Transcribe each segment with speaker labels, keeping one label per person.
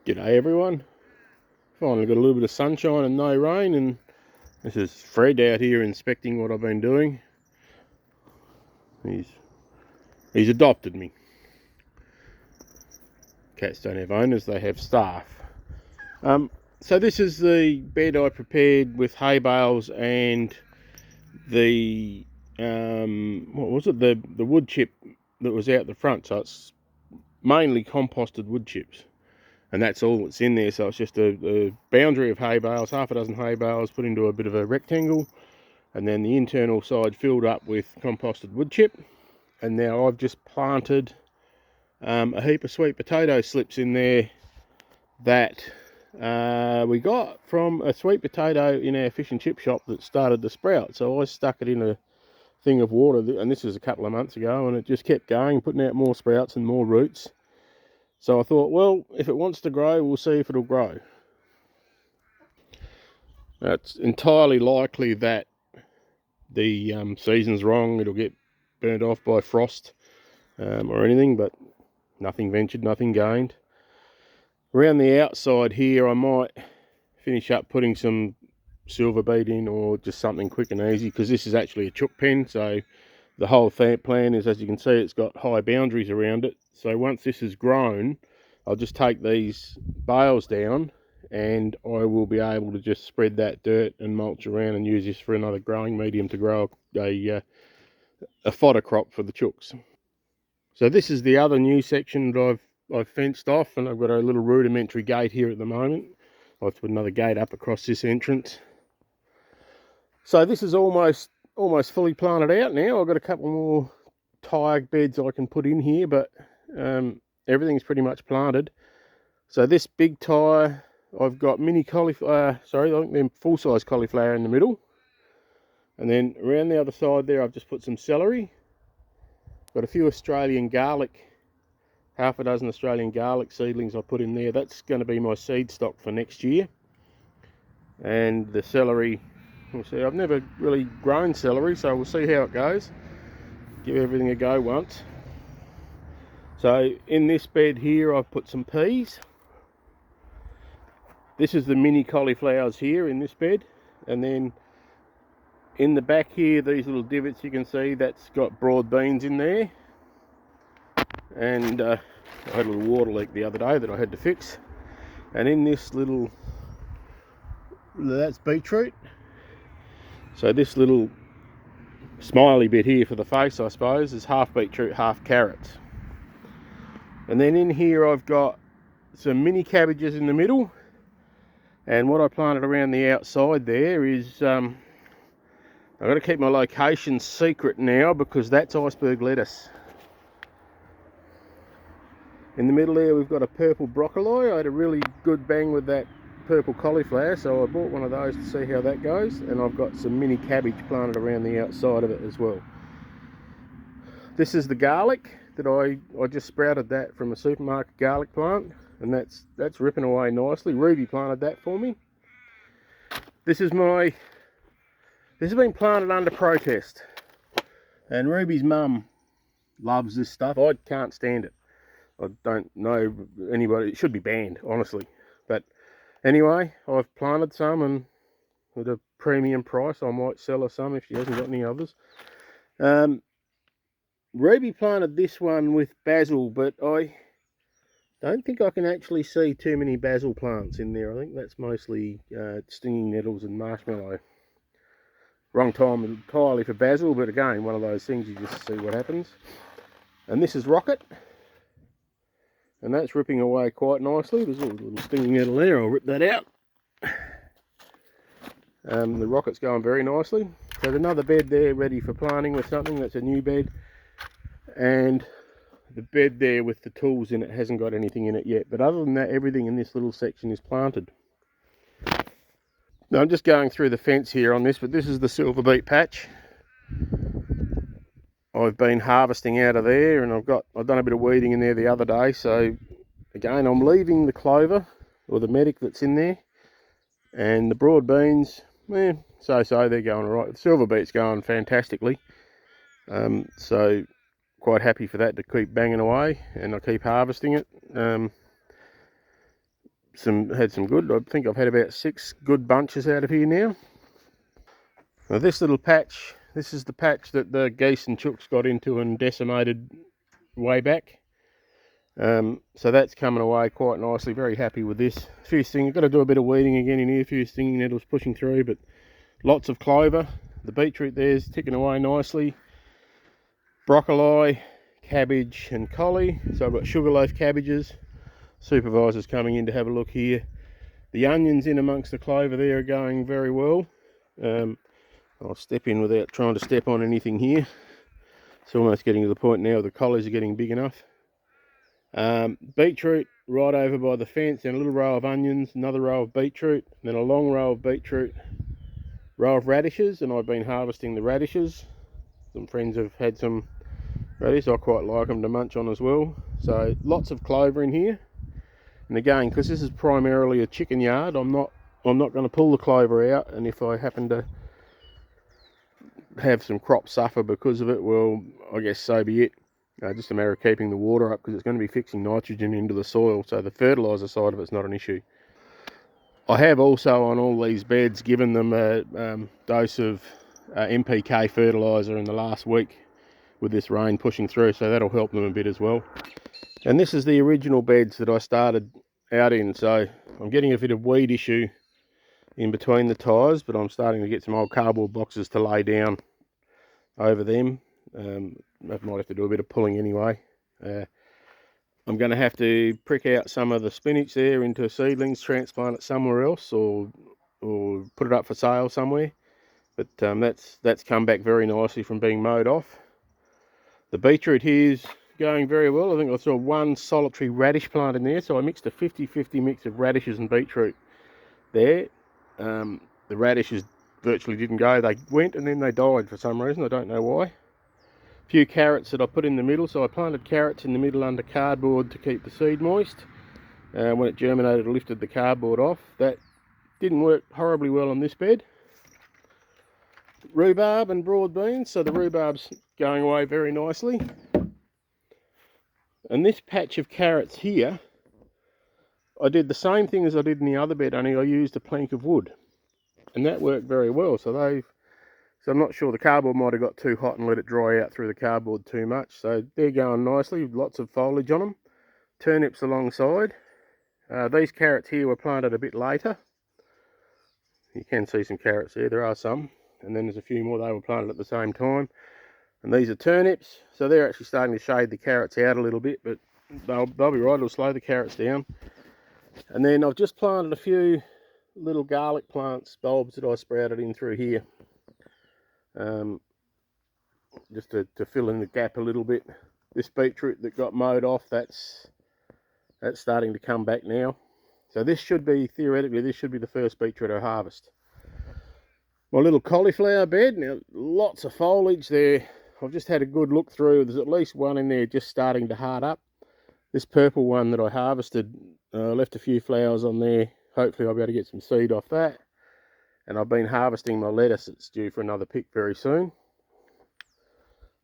Speaker 1: G'day everyone. Finally got a little bit of sunshine and no rain, and this is Fred out here inspecting what I've been doing. He's adopted me. Cats don't have owners, they have staff. So this is the bed I prepared with hay bales and the what was it? The wood chip that was out the front. So it's mainly composted wood chips. And that's all that's in there. So it's just a boundary of hay bales, half a dozen hay bales put into a bit of a rectangle, and then the internal side filled up with composted wood chip. And now I've just planted a heap of sweet potato slips in there that we got from a sweet potato in our fish and chip shop that started to sprout. So I stuck it in a thing of water, and this was a couple of months ago, and it just kept going, putting out more sprouts and more roots. So I thought, well, if it wants to grow, we'll see if it'll grow. It's entirely likely that the season's wrong. It'll get burnt off by frost or anything, but nothing ventured, nothing gained. Around the outside here, I might finish up putting some silver beet in, or just something quick and easy, because this is actually a chook pen. So the whole plan is, as you can see, it's got high boundaries around it. So once this is grown, I'll just take these bales down and I will be able to just spread that dirt and mulch around and use this for another growing medium to grow a fodder crop for the chooks. So this is the other new section that I've fenced off, and I've got a little rudimentary gate here at the moment. I've put another gate up across this entrance. So this is almost fully planted out now. I've got a couple more Thye beds I can put in here, but everything's pretty much planted. So this big Thye, I've got mini cauliflower, I think they're full-size cauliflower in the middle. And then around the other side there, I've just put some celery. Got a few Australian garlic, half a dozen Australian garlic seedlings I put in there. That's going to be my seed stock for next year. And the celery, we'll see. I've never really grown celery, so we'll see how it goes. Give everything a go once. So in this bed here, I've put some peas. This is the mini cauliflowers here in this bed, and then in the back here, these little divots you can see, that's got broad beans in there. And I had a little water leak the other day that I had to fix. And in this little, that's beetroot. So this little smiley bit here for the face, I suppose, is half beetroot, half carrots. And then in here I've got some mini cabbages in the middle. And what I planted around the outside there is, I've got to keep my location secret now, because that's iceberg lettuce. In the middle there we've got a purple broccoli. I had a really good bang with that purple cauliflower, so I bought one of those to see how that goes. And I've got some mini cabbage planted around the outside of it as well. This is the garlic that I just sprouted that from a supermarket garlic plant, and that's ripping away nicely. Ruby planted that for me. This has been planted under protest, and Ruby's mum loves this stuff. I can't stand it. I don't know anybody. It should be banned, honestly. But anyway, I've planted some, and at a premium price I might sell her some if she hasn't got any others. Ruby planted this one with basil, but I don't think I can actually see too many basil plants in there. I think that's mostly stinging nettles and marshmallow. Wrong time entirely for basil, but again, one of those things you just see what happens. And this is rocket, and that's ripping away quite nicely. There's a little stinging nettle there. I'll rip that out. The rocket's going very nicely. There's another bed there ready for planting with something. That's a new bed. And the bed there with the tools in it hasn't got anything in it yet. But other than that, everything in this little section is planted. Now I'm just going through the fence here on this, but this is the silver beet patch. I've been harvesting out of there, and I've done a bit of weeding in there the other day. So again, I'm leaving the clover, or the medic that's in there, and the broad beans, so they're going all right. The silver beet's going fantastically. So quite happy for that to keep banging away, and I keep harvesting it. had some good. I think I've had about 6 good bunches out of here now. Now this little patch, this is the patch that the geese and chooks got into and decimated way back. So that's coming away quite nicely. Very happy with this. A few stinging, got to do a bit of weeding again in here. A few stinging nettles pushing through, but lots of clover. The beetroot there's ticking away nicely. Broccoli, cabbage and collie. So I've got sugarloaf cabbages. Supervisor's coming in to have a look here. The onions in amongst the clover there are going very well. I'll step in without trying to step on anything here. It's almost getting to the point now the collies are getting big enough. Beetroot right over by the fence, and a little row of onions, another row of beetroot, then a long row of beetroot, row of radishes, and I've been harvesting the radishes. Some friends have had some radish. I quite like them to munch on as well. So lots of clover in here. And again, because this is primarily a chicken yard, I'm not going to pull the clover out, and if I happen to have some crops suffer because of it, well, I guess so be it. Just a matter of keeping the water up, because it's going to be fixing nitrogen into the soil, so the fertiliser side of it's not an issue. I have also on all these beds given them a dose of NPK fertiliser in the last week with this rain pushing through, so that'll help them a bit as well. And this is the original beds that I started out in, so I'm getting a bit of weed issue in between the ties, but I'm starting to get some old cardboard boxes to lay down over them. I might have to do a bit of pulling anyway. I'm going to have to prick out some of the spinach there into seedlings, transplant it somewhere else, or put it up for sale somewhere. But that's come back very nicely from being mowed off. The beetroot here is going very well. I think I saw one solitary radish plant in there, so I mixed a 50-50 mix of radishes and beetroot there. The radishes virtually didn't go. They went and then they died for some reason. I don't know why. A few carrots that I put in the middle, so I planted carrots in the middle under cardboard to keep the seed moist. When it germinated, I lifted the cardboard off. That didn't work horribly well on this bed. Rhubarb and broad beans, so the rhubarb's going away very nicely. And this patch of carrots here, I did the same thing as I did in the other bed, only I used a plank of wood, and that worked very well. So I'm not sure, the cardboard might have got too hot and let it dry out through the cardboard too much. So they're going nicely, lots of foliage on them. Turnips alongside. These carrots here were planted a bit later. You can see some carrots there are some. And then there's a few more, they were planted at the same time. And these are turnips, so they're actually starting to shade the carrots out a little bit, but they'll be right, it'll slow the carrots down. And then I've just planted a few little garlic plants, bulbs that I sprouted in through here. Just to fill in the gap a little bit. This beetroot that got mowed off, that's starting to come back now. So this should be, theoretically, this should be the first beetroot I harvest. My little cauliflower bed, now lots of foliage there. I've just had a good look through. There's at least one in there just starting to hard up. This purple one that I harvested, left a few flowers on there. Hopefully I'll be able to get some seed off that. And I've been harvesting my lettuce. It's due for another pick very soon.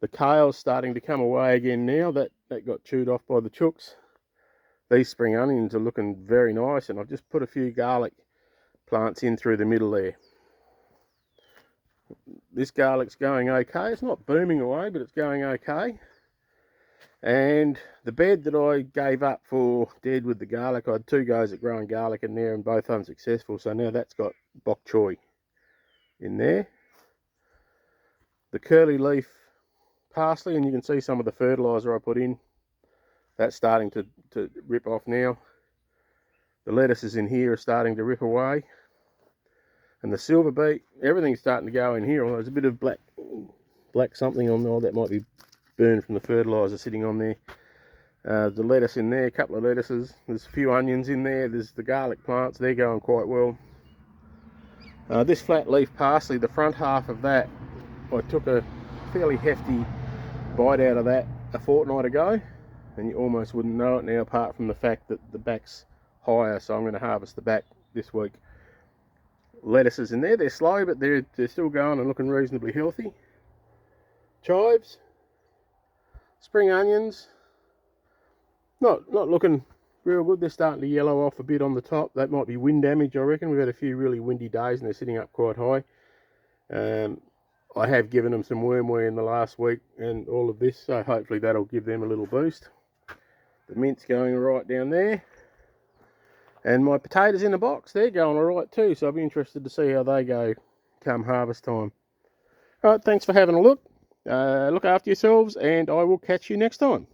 Speaker 1: The kale's starting to come away again now. That got chewed off by the chooks. These spring onions are looking very nice, and I've just put a few garlic plants in through the middle there. This garlic's going okay. It's not booming away, but it's going okay. And the bed that I gave up for dead with the garlic, I had 2 goes at growing garlic in there and both unsuccessful, so now that's got bok choy in there. The curly leaf parsley, and you can see some of the fertiliser I put in, that's starting to rip off now. The lettuces in here are starting to rip away, and the silver beet, everything's starting to go in here. There's a bit of black something on there that might be burned from the fertiliser sitting on there. The lettuce in there, a couple of lettuces, there's a few onions in there, there's the garlic plants, they're going quite well. This flat leaf parsley, the front half of that, I took a fairly hefty bite out of that a fortnight ago, and you almost wouldn't know it now, apart from the fact that the back's higher, so I'm going to harvest the back this week. Lettuces in there, they're slow, but they're still going and looking reasonably healthy. Chives, spring onions, not looking real good. They're starting to yellow off a bit on the top. That might be wind damage, I reckon. We've had a few really windy days and they're sitting up quite high. I have given them some wormweed in the last week and all of this, so hopefully that'll give them a little boost. The mint's going right down there. And my potatoes in the box, they're going all right too, so I'll be interested to see how they go come harvest time. All right, thanks for having a look. Look after yourselves, and I will catch you next time.